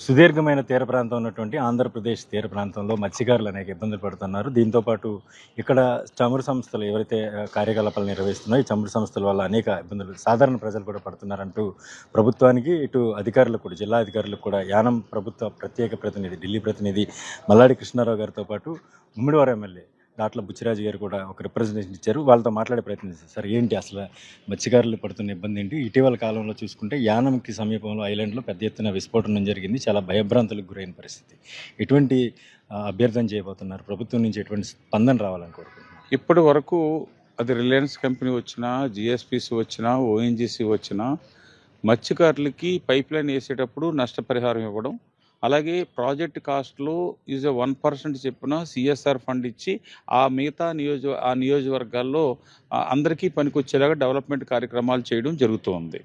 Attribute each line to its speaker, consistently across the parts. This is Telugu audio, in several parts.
Speaker 1: సుదీర్ఘమైన తీర ప్రాంతం ఉన్నటువంటి ఆంధ్రప్రదేశ్ తీర ప్రాంతంలో మత్స్యకారులు అనేక ఇబ్బందులు పడుతున్నారు. దీంతో పాటు ఇక్కడ చమురు సంస్థలు ఎవరైతే కార్యకలాపాలు నిర్వహిస్తున్నారో ఈ చమురు సంస్థల వల్ల అనేక ఇబ్బందులు సాధారణ ప్రజలు కూడా పడుతున్నారంటూ ప్రభుత్వానికి, ఇటు అధికారులకు కూడా, జిల్లా అధికారులకు కూడా యానం ప్రభుత్వ ప్రత్యేక ప్రతినిధి, ఢిల్లీ ప్రతినిధి మల్లాడి కృష్ణారావు గారితో పాటు ముమ్మిడివారం ఎమ్మెల్యే దాట్ల బుచ్చిరాజు గారు కూడా ఒక రిప్రజెంటేషన్ ఇచ్చారు. వాళ్ళతో మాట్లాడే ప్రయత్నం చేశారు. సార్, ఏంటి అసలు మత్స్యకారులు పడుతున్న ఇబ్బంది ఏంటి? ఇటీవల కాలంలో చూసుకుంటే యానంకి సమీపంలో ఐలాండ్లో పెద్ద ఎత్తున విస్ఫోటనం జరిగింది. చాలా భయభ్రాంతులకు గురైన పరిస్థితి. ఎటువంటి అభ్యర్థన చేయబోతున్నారు? ప్రభుత్వం నుంచి ఎటువంటి స్పందన రావాలని కోరుకుంటున్నారు?
Speaker 2: ఇప్పటి వరకు అది రిలయన్స్ కంపెనీ వచ్చినా, జిఎస్పిసి వచ్చినా, ఓఎన్జీసీ వచ్చినా మత్స్యకారులకి పైప్ లైన్ వేసేటప్పుడు నష్టపరిహారం ఇవ్వడం, అలాగే ప్రాజెక్ట్ కాస్ట్లో ఈజ్ 1% చెప్పిన సిఎస్ఆర్ ఫండ్ ఇచ్చి ఆ మిగతా నియోజకవర్గాల్లో అందరికీ పనికొచ్చేలాగా డెవలప్మెంట్ కార్యక్రమాలు చేయడం జరుగుతోంది.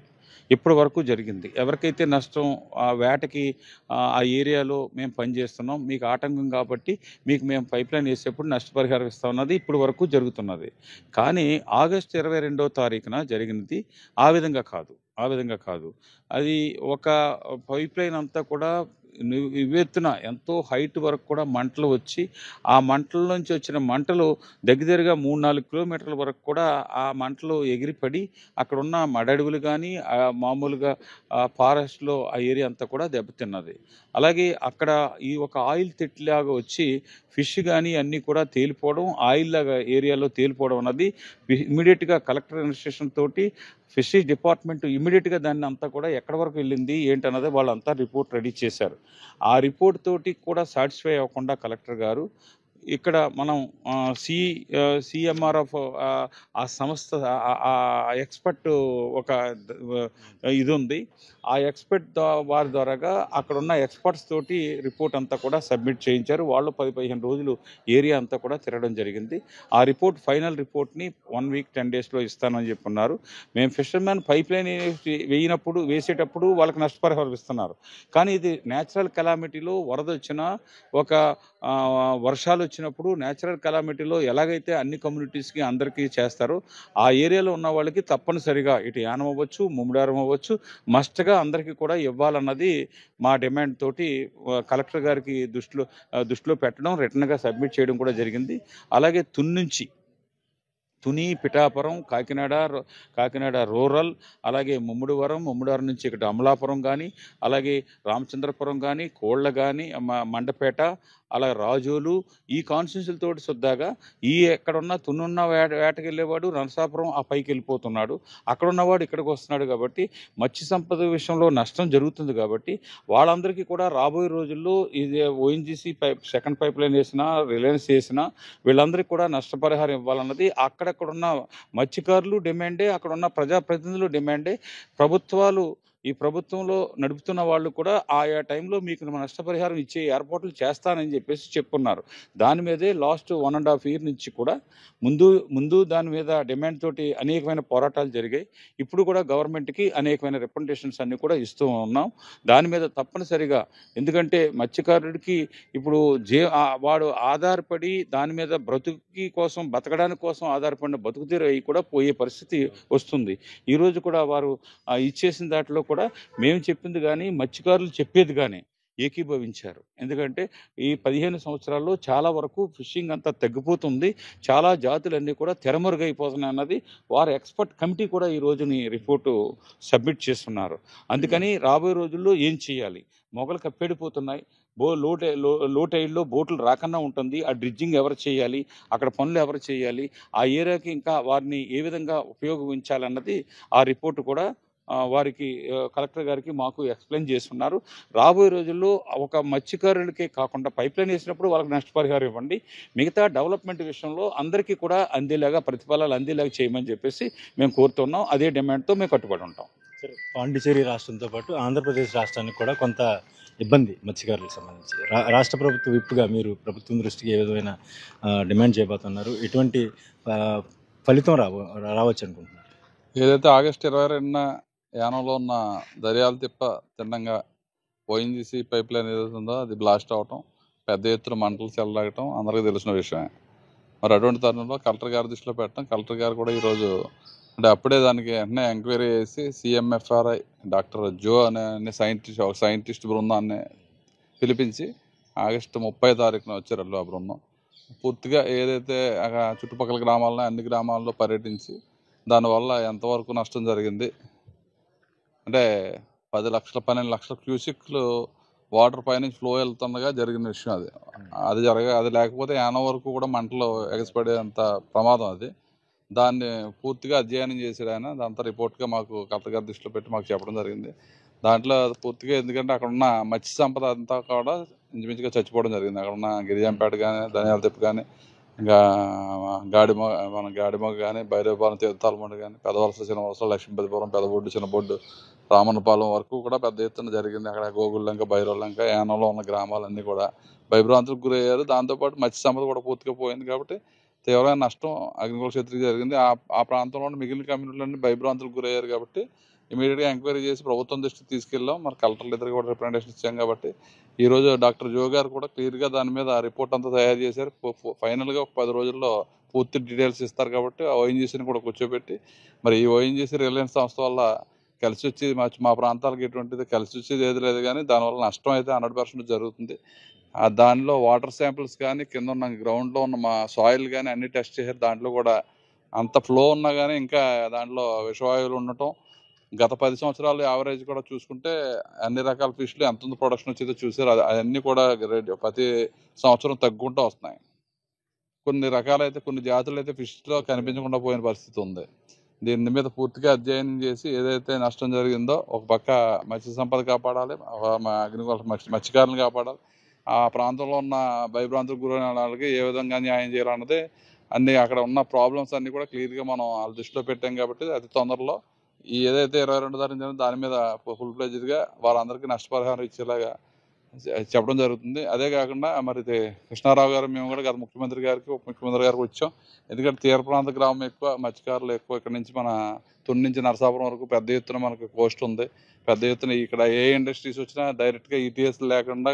Speaker 2: ఇప్పటి వరకు జరిగింది. ఎవరికైతే నష్టం, ఆ వేటకి ఆ ఏరియాలో మేము పనిచేస్తున్నాం, మీకు ఆటంకం కాబట్టి మీకు మేము పైప్ లైన్ వేసేప్పుడు నష్టపరిహారం ఇస్తామన్నది ఇప్పటి వరకు జరుగుతున్నది. కానీ ఆగస్టు 22వ తారీఖున జరిగినది ఆ విధంగా కాదు. అది ఒక పైప్ లైన్ అంతా కూడా నివ్వెత్తున ఎంతో హైట్ వరకు కూడా మంటలు వచ్చి, ఆ మంటల నుంచి వచ్చిన మంటలు దగ్గరగా 3-4 కిలోమీటర్ల వరకు కూడా ఆ మంటలు ఎగిరిపడి అక్కడ ఉన్న మడడుగులు కానీ, మామూలుగా ఫారెస్ట్లో ఆ ఏరియా అంతా కూడా దెబ్బతిన్నది. అలాగే అక్కడ ఈ ఒక ఆయిల్ తెట్లాగా వచ్చి ఫిష్ కానీ అన్నీ కూడా తేలిపోవడం, ఆయిల్ లాగా ఏరియాలో తేలిపోవడం అన్నది ఇమీడియట్గా కలెక్టర్ ఇన్స్ట్రక్షన్ తోటి ఫిషరీస్ డిపార్ట్మెంట్ ఇమీడియట్గా దాన్ని అంతా కూడా ఎక్కడి వరకు వెళ్ళింది ఏంటన్నది వాళ్ళంతా రిపోర్ట్ రెడీ చేశారు. ఆ రిపోర్ట్ తోటి కూడా సాటిస్ఫై అవ్వకుండా కలెక్టర్ గారు ఇక్కడ మనం సిఎంఆర్ ఆఫ్ ఆ సంస్థ ఎక్స్పర్ట్ ఒక ఇది ఉంది. ఆ ఎక్స్పర్ట్ వారి ద్వారాగా అక్కడ ఉన్న ఎక్స్పర్ట్స్ తోటి రిపోర్ట్ అంతా కూడా సబ్మిట్ చేయించారు. వాళ్ళు 10-15 రోజులు ఏరియా అంతా కూడా తిరగడం జరిగింది. ఆ రిపోర్ట్, ఫైనల్ రిపోర్ట్ని 1 వీక్ 10 డేస్లో ఇస్తానని చెప్పున్నారు. మేము ఫిషర్మెన్ పైప్ లైన్ వేసేటప్పుడు వాళ్ళకి నష్టపరిహారం ఇస్తున్నారు. కానీ ఇది న్యాచురల్ కెలామిటీలో వరద వచ్చినా, ఒక వర్షాలు వచ్చినప్పుడు న్యాచురల్ కెలామిటీలో ఎలాగైతే అన్ని కమ్యూనిటీస్కి అందరికీ చేస్తారో ఆ ఏరియాలో ఉన్న వాళ్ళకి తప్పనిసరిగా ఇటు యానం అవ్వచ్చు, ముమ్మిడారం అవ్వచ్చు, మస్ట్గా అందరికీ కూడా ఇవ్వాలన్నది మా డిమాండ్ తోటి కలెక్టర్ గారికి దృష్టిలో పెట్టడం, రిటర్న్గా సబ్మిట్ చేయడం కూడా జరిగింది. అలాగే తుని, పిఠాపురం, కాకినాడ రూరల్, అలాగే ముమ్మిడివరం నుంచి ఇక్కడ అమలాపురం కానీ, అలాగే రామచంద్రపురం కానీ, కోళ్ళ కానీ, మండపేట, అలాగే రాజోలు, ఈ కాన్స్టిట్యూన్సీలతోటి సుద్దాగా ఎక్కడున్న తునున్న వేటకి వెళ్ళేవాడు నరసాపురం ఆ పైకి వెళ్ళిపోతున్నాడు, అక్కడ ఉన్నవాడు ఇక్కడికి వస్తున్నాడు. కాబట్టి మత్స్య సంపద విషయంలో నష్టం జరుగుతుంది. కాబట్టి వాళ్ళందరికీ కూడా రాబోయే రోజుల్లో ఇది ఓఎన్జీసీ సెకండ్ పైప్ లైన్ వేసినా, రిలయన్స్ వేసినా వీళ్ళందరికీ కూడా నష్టపరిహారం ఇవ్వాలన్నది అక్కడక్కడున్న మత్స్యకారులు డిమాండే, అక్కడున్న ప్రజాప్రతినిధులు డిమాండే. ఈ ప్రభుత్వంలో నడుపుతున్న వాళ్ళు కూడా ఆయా టైంలో మీకు నష్టపరిహారం ఇచ్చే ఏర్పాట్లు చేస్తానని చెప్పేసి చెప్పున్నారు. దాని మీదే లాస్ట్ 1.5 year నుంచి కూడా ముందు దాని మీద డిమాండ్ తోటి అనేకమైన పోరాటాలు జరిగాయి. ఇప్పుడు కూడా గవర్నమెంట్కి అనేకమైన రిప్రజెంటేషన్స్ అన్నీ కూడా ఇస్తూ ఉన్నాం. దాని మీద తప్పనిసరిగా, ఎందుకంటే మత్స్యకారుడికి ఇప్పుడు వాడు ఆధారపడి దాని మీద బతకడానికి కోసం ఆధారపడిన బతుకుతీరు అవి కూడా పోయే పరిస్థితి వస్తుంది. ఈరోజు కూడా వారు ఇచ్చేసిన దాంట్లో కూడా మేము చెప్పింది కానీ, మత్స్యకారులు చెప్పేది కానీ ఏకీభవించారు. ఎందుకంటే ఈ 15 సంవత్సరాల్లో చాలా వరకు ఫిషింగ్ అంతా తగ్గిపోతుంది, చాలా జాతులన్నీ కూడా తెరమరుగైపోతున్నాయి అన్నది వారి ఎక్స్పర్ట్ కమిటీ కూడా ఈ రోజుని రిపోర్టు సబ్మిట్ చేస్తున్నారు. అందుకని రాబోయే రోజుల్లో ఏం చేయాలి? మొగలు కప్పెడిపోతున్నాయి, లో టైడ్లో బోట్లు రాకుండా ఉంటుంది. ఆ డ్రిడ్జింగ్ ఎవరు చేయాలి? అక్కడ పనులు ఎవరు చేయాలి? ఆ ఏరియాకి ఇంకా వారిని ఏ విధంగా ఉపయోగించాలన్నది ఆ రిపోర్టు కూడా వారికి, కలెక్టర్ గారికి, మాకు ఎక్స్ప్లెయిన్ చేస్తున్నారు. రాబోయే రోజుల్లో ఒక మత్స్యకారులకే కాకుండా పైప్ లైన్ వేసినప్పుడు వాళ్ళకి నష్టపరిహారం ఇవ్వండి, మిగతా డెవలప్మెంట్ విషయంలో అందరికీ కూడా ప్రతిఫలాలు అందేలాగా చేయమని చెప్పేసి మేము కోరుతున్నాం. అదే డిమాండ్తో మేము కట్టుబడి ఉంటాం.
Speaker 1: సరే, పాండిచేరి రాష్ట్రంతో పాటు ఆంధ్రప్రదేశ్ రాష్ట్రానికి కూడా కొంత ఇబ్బంది మత్స్యకారులకు సంబంధించి. రాష్ట్ర ప్రభుత్వ విప్పుగా మీరు ప్రభుత్వం దృష్టికి ఏ విధమైన డిమాండ్ చేయబోతున్నారు? ఎటువంటి ఫలితం రావచ్చు అనుకుంటున్నారు?
Speaker 3: ఏదైతే ఆగస్టు 22న యానంలో ఉన్న దర్యాల తిప్ప తిన్నంగా ఓఎన్జీసీ పైప్ లైన్ ఏదైతే ఉందో అది బ్లాస్ట్ అవటం, పెద్ద ఎత్తున మంటలు చెలరాగటం అందరికీ తెలిసిన విషయమే. మరి అటువంటి తరుణంలో కలెక్టర్ గారి దృష్టిలో పెట్టడం, కలెక్టర్ గారు కూడా ఈరోజు అంటే అప్పుడే దానికి వెంటనే ఎంక్వైరీ చేసి CMFRI డాక్టర్ జో అనే సైంటిస్ట్ బృందాన్ని పిలిపించి ఆగస్టు 30 తారీఖున వచ్చారు వాళ్ళు. ఆ బృందం పూర్తిగా ఏదైతే చుట్టుపక్కల గ్రామాల్లో అన్ని గ్రామాల్లో పర్యటించి దానివల్ల ఎంతవరకు నష్టం జరిగింది, అంటే 10 లక్షల 12 లక్షల క్యూసిక్లు వాటర్ పైనుంచి ఫ్లో వెళ్తుండగా జరిగిన విషయం అది లేకపోతే యానం వరకు కూడా మంటలు ఎగసిపడేంత ప్రమాదం అది. దాన్ని పూర్తిగా అధ్యయనం చేసాడు ఆయన. దాంతో రిపోర్ట్గా మాకు కలెక్టర్ గారి దృష్టిలో పెట్టి మాకు చెప్పడం జరిగింది. దాంట్లో పూర్తిగా ఎందుకంటే అక్కడ ఉన్న మత్స్య సంపద అంతా కూడా ఇంచుమించుగా చచ్చిపోవడం జరిగింది. అక్కడ ఉన్న గిరిజంపేట కానీ, ధనియాల తిప్పు కానీ, ఇంకా గాడిమొగ కానీ, భైరవపాలెం తీర్థాలమండ కానీ, పెదవలస చిన్నవలస, లక్ష్మీపతిపురం, పెదబొడ్డు, చిన్నబొడ్డు, రామన్నపాలెం వరకు కూడా పెద్ద ఎత్తున జరిగింది. అక్కడ గోగుల్లంక, భైరవలంక, యానంలో ఉన్న గ్రామాలన్నీ కూడా భయభ్రాంతులకు గురయ్యారు. దాంతోపాటు మత్స్య సంపద కూడా పూర్తిగా పోయింది. కాబట్టి తీవ్రమైన నష్టం అగ్నికుల క్షేత్రికి జరిగింది. ఆ ప్రాంతంలో మిగిలిన కమ్యూనిటీలన్నీ భయభ్రాంతులకు గురయ్యారు. కాబట్టి ఇమీడియట్గా ఎంక్వైరీ చేసి ప్రభుత్వం దృష్టికి తీసుకెళ్ళాం. మరి కలెక్టర్లు ఇద్దరికి కూడా రిప్రజెంటేషన్ ఇచ్చాం. కాబట్టి ఈరోజు డాక్టర్ జో గారు కూడా క్లియర్గా దాని మీద రిపోర్ట్ అంతా తయారు చేశారు. ఫైనల్గా ఒక 10 రోజుల్లో పూర్తి డీటెయిల్స్ ఇస్తారు. కాబట్టి ఆ ONGCని కూడా కూర్చోబెట్టి మరి ఈ ONGC రిలయన్స్ సంస్థ వల్ల కలిసి వచ్చేది మా ప్రాంతాలకు ఎటువంటిది కలిసి వచ్చేది ఏది లేదు, కానీ దానివల్ల నష్టం అయితే 100% జరుగుతుంది. దానిలో వాటర్ శాంపిల్స్ కానీ, కింద ఉన్న గ్రౌండ్లో ఉన్న మా సాయిల్ కానీ అన్ని టెస్ట్ చేశారు. దాంట్లో కూడా అంత ఫ్లో ఉన్నా కానీ ఇంకా దాంట్లో విషవాయువులు ఉండటం, గత 10 సంవత్సరాలు యావరేజ్ కూడా చూసుకుంటే అన్ని రకాల ఫిష్లు ఎంత ప్రొడక్షన్ వచ్చేదో చూసారు. అవన్నీ కూడా ప్రతి సంవత్సరం తగ్గుకుంటూ వస్తున్నాయి. కొన్ని రకాలైతే కొన్ని జాతులు అయితే ఫిష్లో కనిపించకుండా పోయిన పరిస్థితి ఉంది. దీని మీద పూర్తిగా అధ్యయనం చేసి ఏదైతే నష్టం జరిగిందో ఒక పక్క మత్స్య సంపద కాపాడాలి, మత్స్యకారులను కాపాడాలి, ఆ ప్రాంతంలో ఉన్న భయభ్రాంతులకు గురైన వాళ్ళకి ఏ విధంగా న్యాయం చేయాలన్నది అన్ని అక్కడ ఉన్న ప్రాబ్లమ్స్ అన్ని కూడా క్లియర్గా మనం వాళ్ళ దృష్టిలో పెట్టాం. కాబట్టి అతి తొందరలో ఏదైతే 22 తారీఖు దాని మీద ఫుల్ ఫ్లెడ్జ్డ్గా వాళ్ళందరికీ నష్టపరిహారం ఇచ్చేలాగా చెప్పడం జరుగుతుంది. అదే కాకుండా మరి కృష్ణారావు గారు మేము కూడా గత ముఖ్యమంత్రి గారికి ఉప ముఖ్యమంత్రి గారికి వచ్చాం. ఎందుకంటే తీర ప్రాంత గ్రామం ఎక్కువ, మత్స్యకారులు ఎక్కువ. ఇక్కడ నుంచి మన తుని నుంచి నరసాపురం వరకు పెద్ద ఎత్తున మనకు కోస్ట్ ఉంది. పెద్ద ఎత్తున ఇక్కడ ఏ ఇండస్ట్రీస్ వచ్చినా డైరెక్ట్గా ETS లేకుండా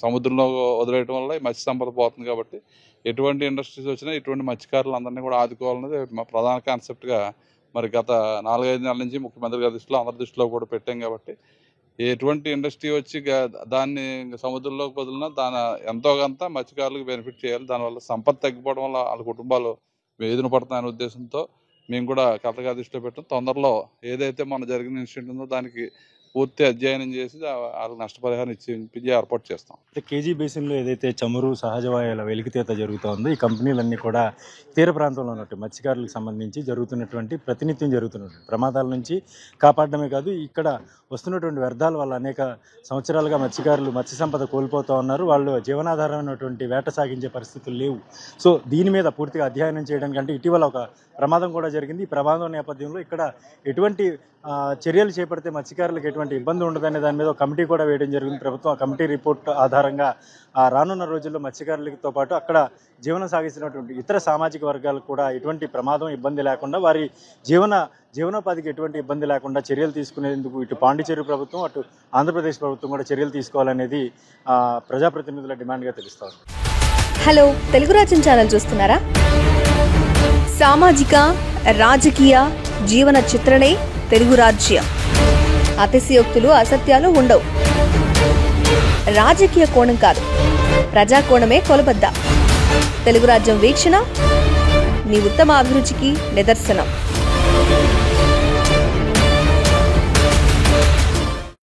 Speaker 3: సముద్రంలో వదిలేయడం వల్ల మత్స్య సంపద పోతుంది. కాబట్టి ఎటువంటి ఇండస్ట్రీస్ వచ్చినా ఇటువంటి మత్స్యకారులు అందరినీ కూడా ఆదుకోవాలనేది మా ప్రధాన కాన్సెప్ట్గా మరి గత 4-5 నెలల నుంచి ముఖ్యమంత్రి గారి దృష్టిలో అందరి దృష్టిలో కూడా పెట్టాం. కాబట్టి ఎటువంటి ఇండస్ట్రీ వచ్చి దాన్ని సముద్రంలోకి వదిలినా దాని ఎంతో కొంత మత్స్యకారులకు బెనిఫిట్ చేయాలి. దానివల్ల సంపద తగ్గిపోవడం వల్ల వాళ్ళ కుటుంబాలు వేదన పడుతున్నాయనే ఉద్దేశంతో మేము కూడా కలెక్టర్ గారి దృష్టిలో పెట్టాం. తొందరలో ఏదైతే మన జరిగిన ఇన్సిడెంట్ ఉందో దానికి పూర్తి అధ్యయనం చేసి వాళ్ళకి నష్టపరిహారం ఇచ్చి ఏర్పాటు చేస్తాం.
Speaker 1: కేజీ బేసిన్లో ఏదైతే చమురు సహజ వాయువుల వెలికితీత జరుగుతుందో ఈ కంపెనీలన్నీ కూడా తీర ప్రాంతంలో ఉన్నట్టు మత్స్యకారులకు సంబంధించి జరుగుతున్నటువంటి ప్రతినిత్యం జరుగుతున్నటువంటి ప్రమాదాల నుంచి కాపాడడమే కాదు, ఇక్కడ వస్తున్నటువంటి వ్యర్థాల వల్ల అనేక సంవత్సరాలుగా మత్స్యకారులు మత్స్య సంపద కోల్పోతూ ఉన్నారు. వాళ్ళు జీవనాధారమైనటువంటి వేట సాగించే పరిస్థితులు లేవు. సో దీని మీద పూర్తిగా అధ్యయనం చేయడానికి అంటే ఇటీవల ఒక ప్రమాదం కూడా జరిగింది. ఈ ప్రమాదం నేపథ్యంలో ఇక్కడ ఎటువంటి చర్యలు చేపడితే మత్స్యకారులకు ఎటువంటి ఇబ్బంది ఉండదనే దాని మీద ఒక కమిటీ కూడా వేయడం జరిగింది. ప్రభుత్వం ఆ కమిటీ రిపోర్ట్ ఆధారంగా రానున్న రోజుల్లో మత్స్యకారులతో పాటు అక్కడ జీవనం సాగిస్తున్నటువంటి ఇతర సామాజిక వర్గాలకు కూడా ఎటువంటి ప్రమాదం ఇబ్బంది లేకుండా వారి జీవనోపాధికి ఎటువంటి ఇబ్బంది లేకుండా చర్యలు తీసుకునేందుకు ఇటు పాండిచేరి ప్రభుత్వం అటు ఆంధ్రప్రదేశ్ ప్రభుత్వం కూడా చర్యలు తీసుకోవాలనేది ప్రజాప్రతినిధుల డిమాండ్గా తెలుస్తోంది.
Speaker 4: హలో, తెలుగు రాజ్యం ఛానల్ చూస్తున్నారా? సామాజిక రాజకీయ జీవన చిత్రణే తెలుగు రాజ్యం. అతిశయోక్తులు అసత్యాలు ఉండవు. రాజకీయ కోణం కాదు, ప్రజా కోణమే కొలబద్ద. తెలుగు రాజ్యం వీక్షణ నీ ఉత్తమ అభిరుచికి నిదర్శనం.